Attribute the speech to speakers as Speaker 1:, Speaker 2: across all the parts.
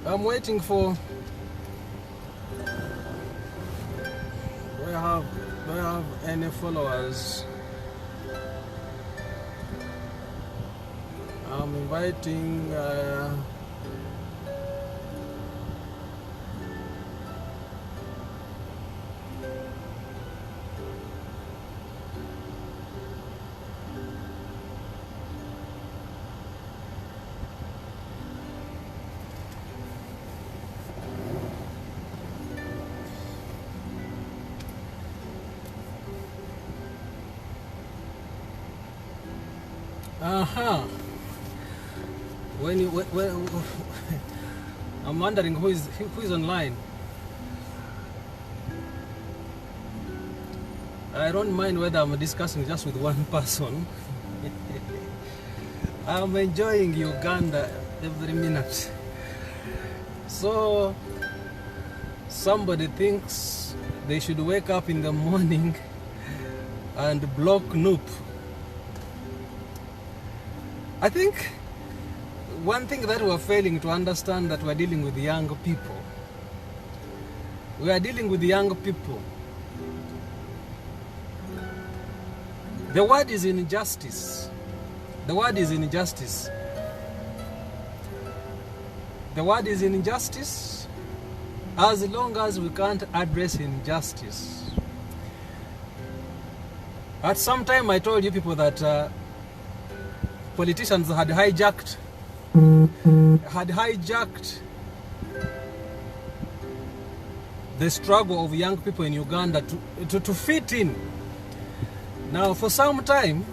Speaker 1: I'm waiting for. Do I have any followers? I'm inviting. When I'm wondering who is online. I don't mind whether I'm discussing just with one person. I'm enjoying Uganda every minute. So somebody thinks they should wake up in the morning and block Noop. I think one thing that we're failing to understand, that we're dealing with young people. We are dealing with young people. The word is injustice. The word is injustice. The word is injustice as long as we can't address injustice. At some time I told you people that politicians had hijacked the struggle of young people in Uganda to fit in. Now for some time,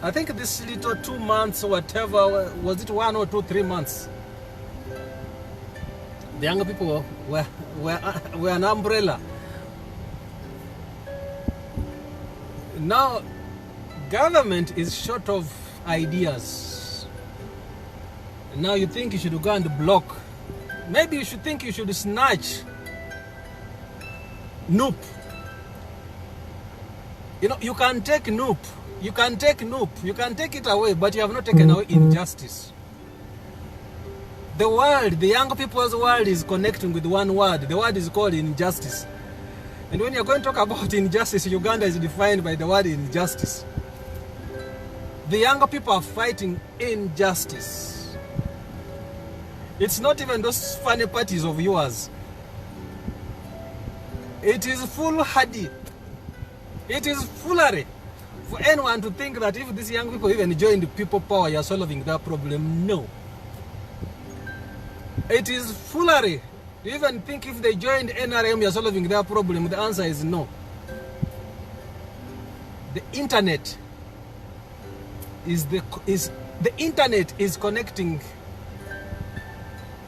Speaker 1: I think this little 2 months or whatever, was it 1 or 2, 3 months, the young people were an umbrella. Now government is short of ideas. Now you think you should go and block. Maybe you should think you should snatch Noop. You know, you can take Noop. You can take Noop. You can take it away, but you have not taken away injustice. The world, the young people's world, is connecting with one word. The word is called injustice. And when you're going to talk about injustice, Uganda is defined by the word injustice. The younger people are fighting injustice. It's not even those funny parties of yours. It is foolhardy. It is foolery for anyone to think that if these young people even join the people power, you are solving their problem. No. It is foolery to even think if they joined NRM, you are solving their problem. The answer is no. The internet the internet is connecting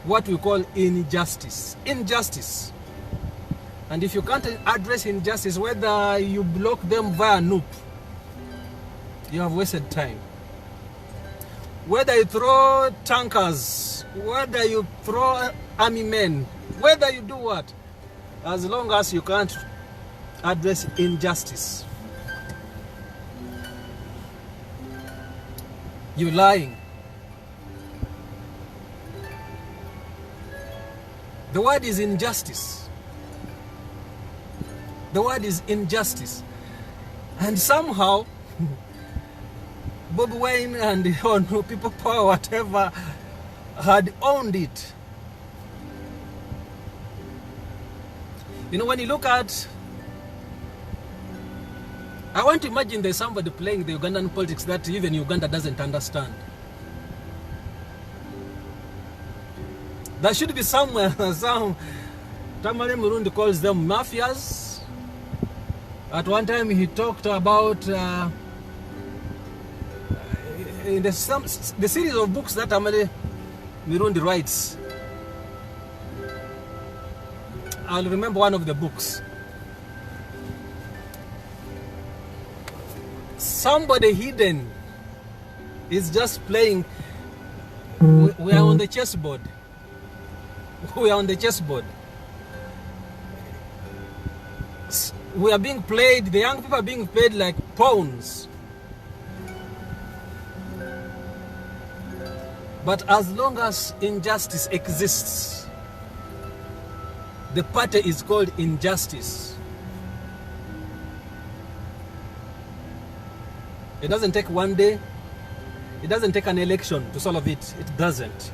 Speaker 1: what we call injustice. And if you can't address injustice, whether you block them via Noop, you have wasted time. Whether you throw tankers, whether you throw army men, whether you do what, as long as you can't address injustice, you're lying. The word is injustice. The word is injustice. And somehow, Bob Wine and people power, whatever, had owned it. You know, when you look at, I want to imagine there's somebody playing the Ugandan politics that even Uganda doesn't understand. There should be somewhere, some Tamale Murundi calls them mafias. At one time he talked about in the series of books that Tamale Murundi writes. I'll remember one of the books. Somebody hidden is just playing. We are on the chessboard. We are on the chessboard. We are being played, the young people are being played like pawns. But as long as injustice exists, the party is called injustice. It doesn't take one day. It doesn't take an election to solve it. It doesn't.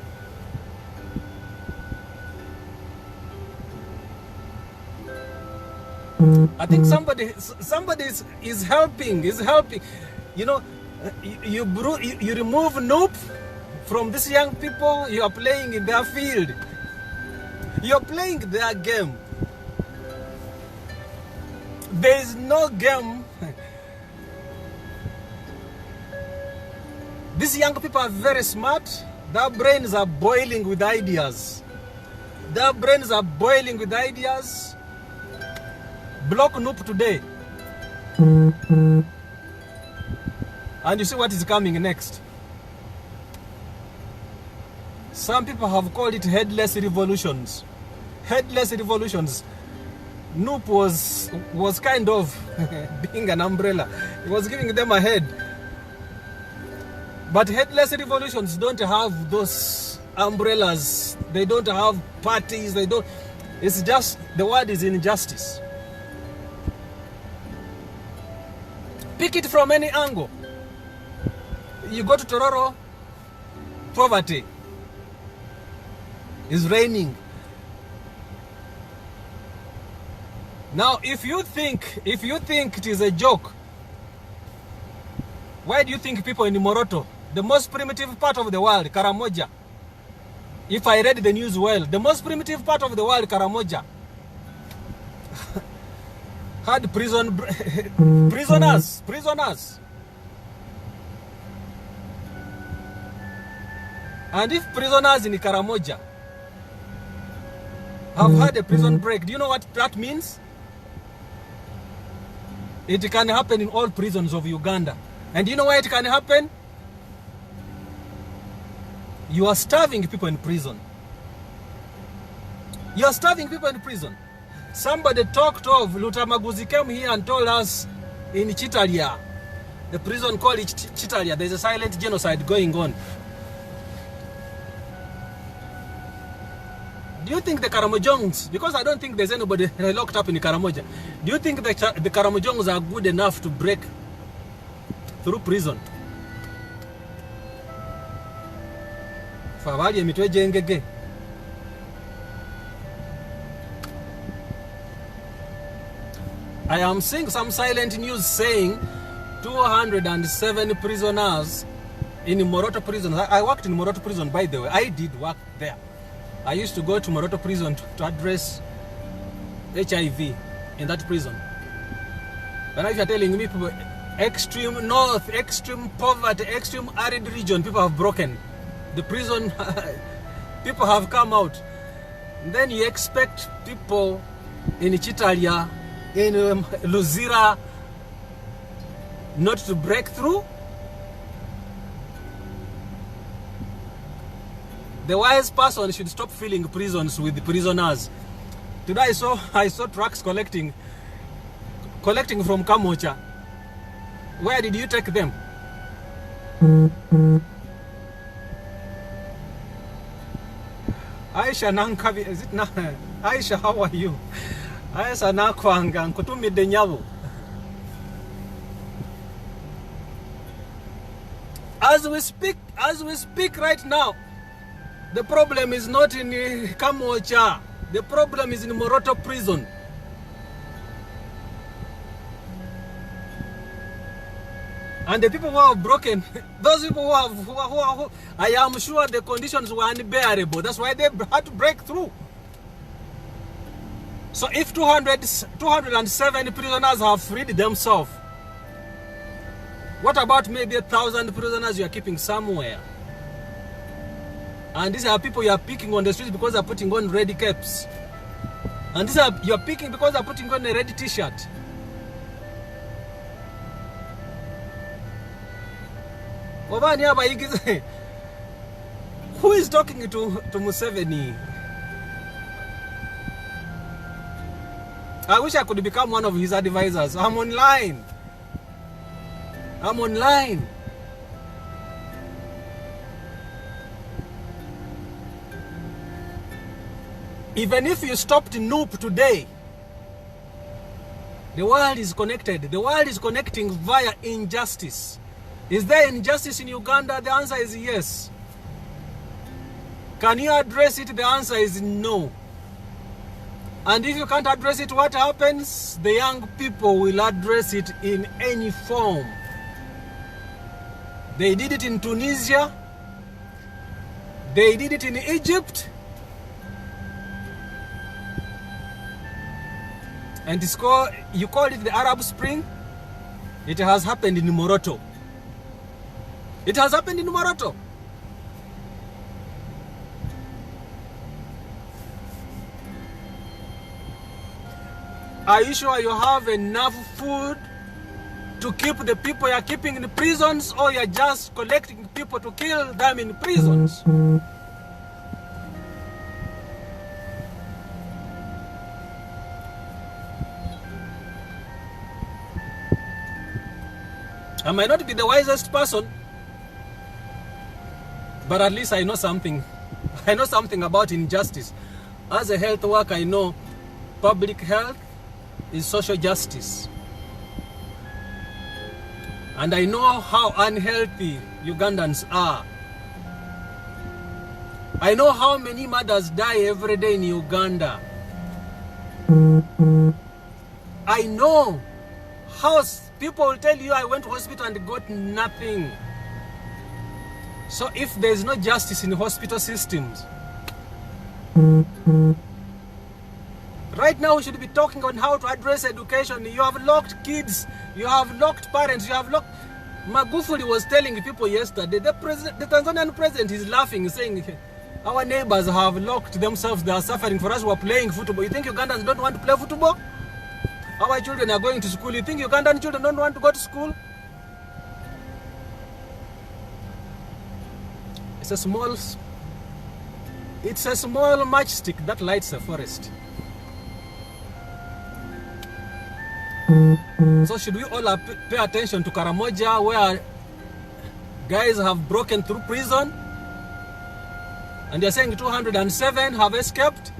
Speaker 1: I think somebody is helping. You know, you remove NUP from these young people. You are playing in their field. You are playing their game. There is no game. These young people are very smart. Their brains are boiling with ideas. Their brains are boiling with ideas. Block NUP today. And you see what is coming next. Some people have called it headless revolutions. Headless revolutions. NUP was kind of being an umbrella. It was giving them a head. But headless revolutions don't have those umbrellas. They don't have parties. They don't. It's just, the word is injustice. Pick it from any angle. You go to Tororo, poverty. It's raining. Now, if you think it is a joke, why do you think people in Moroto, the most primitive part of the world, Karamoja, if I read the news well, the most primitive part of the world, Karamoja, had prisoners. And if prisoners in Karamoja have had a prison break, do you know what that means? It can happen in all prisons of Uganda. And do you know why it can happen? You are starving people in prison. You are starving people in prison. Somebody talked of Lutamaguzi came here and told us in Chitalia, the prison called it Chitalia, there's a silent genocide going on. Do you think the Karamojongs, because I don't think there's anybody locked up in Karamoja, do you think the Karamojongs are good enough to break through prison? Favali emitwe jengege. I am seeing some silent news saying 207 prisoners in Moroto prison. I worked in Moroto prison, by the way. I did work there. I used to go to Moroto prison to address HIV in that prison. But now if you're telling me people, extreme north, extreme poverty, extreme arid region, people have broken. The prison, people have come out. And then you expect people in Chitalia, in Luzira, not to break through? The wise person should stop filling prisons with prisoners. Today I saw trucks collecting from Kamocha. Where did you take them? Aisha Nankavi, is it now? Aisha, how are you? Aisha Nakwanga, Nkutumi Denyabo. As we speak right now, the problem is not in Kamocha. The problem is in Moroto prison. And the people who have broken, those people who I am sure the conditions were unbearable. That's why they had to break through. So if 207 prisoners have freed themselves, what about maybe 1,000 prisoners you are keeping somewhere? And these are people you are picking on the streets because they are putting on red caps. And these are you are picking because they are putting on a red t-shirt. Who is talking to Museveni? I wish I could become one of his advisors. I'm online. Even if you stopped NUP today, the world is connected. The world is connecting via injustice. Is there injustice in Uganda? The answer is yes. Can you address it? The answer is no. And if you can't address it, what happens? The young people will address it in any form. They did it in Tunisia. They did it in Egypt. And it's called, you call it the Arab Spring. It has happened in Moroto. It has happened in Moroto. Are you sure you have enough food to keep the people you're keeping in prisons, or you're just collecting people to kill them in prisons? I might not be the wisest person, but at least I know something. I know something about injustice. As a health worker, I know public health is social justice. And I know how unhealthy Ugandans are. I know how many mothers die every day in Uganda. I know how people will tell you, I went to hospital and got nothing. So if there's no justice in hospital systems, right now we should be talking on how to address education. You have locked kids, you have locked parents, you have locked... Magufuli was telling people yesterday, the Tanzanian president is laughing, saying, our neighbors have locked themselves, they are suffering for us who are playing football. You think Ugandans don't want to play football? Our children are going to school. You think Ugandan children don't want to go to school? It's a small matchstick that lights a forest. So should we all pay attention to Karamoja, where guys have broken through prison and they're saying 207 have escaped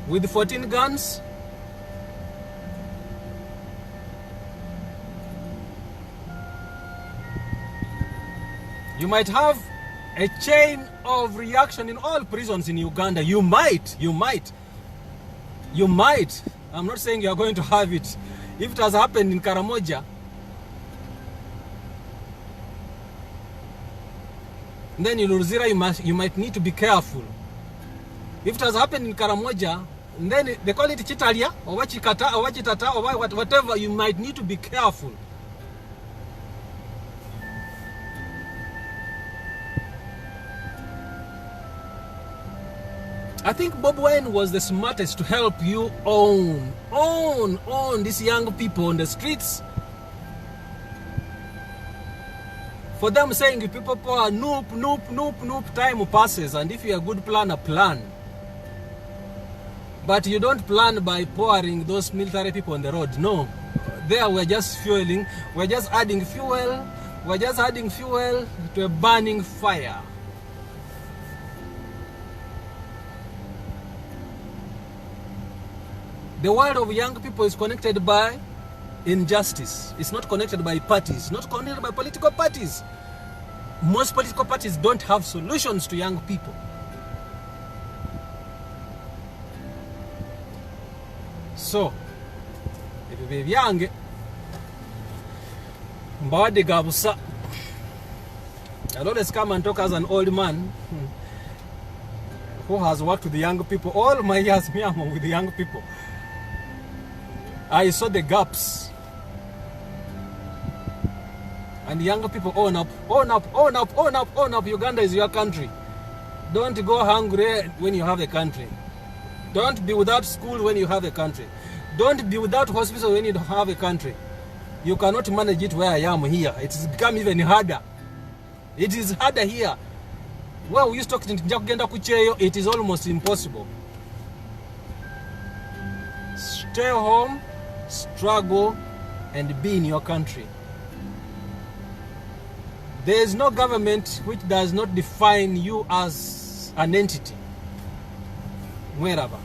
Speaker 1: with 14 guns? You might have a chain of reaction in all prisons in Uganda. You might. I'm not saying you're going to have it. If it has happened in Karamoja, then in Luzira you might need to be careful. If it has happened in Karamoja, then they call it Chitalia or Wachikata or Wachitata or whatever, you might need to be careful. I think Bob Wine was the smartest to help you own these young people on the streets. For them saying people are noop, time passes, and if you're a good planner, plan. But you don't plan by pouring those military people on the road. No. There we're just fueling, we're just adding fuel to a burning fire. The world of young people is connected by injustice. It's not connected by parties, not connected by political parties. Most political parties don't have solutions to young people. So, if you're young, I'll always come and talk as an old man who has worked with the young people. All my years, I'm with the young people. I saw the gaps. And young people own up. Uganda is your country. Don't go hungry when you have a country. Don't be without school when you have a country. Don't be without hospital when you have a country. You cannot manage it where I am here. It has become even harder. It is harder here. Where we used to talk to Njakugenda Kucheyo, it is almost impossible. Stay home, struggle, and be in your country. There is no government which does not define you as an entity. Mweraba.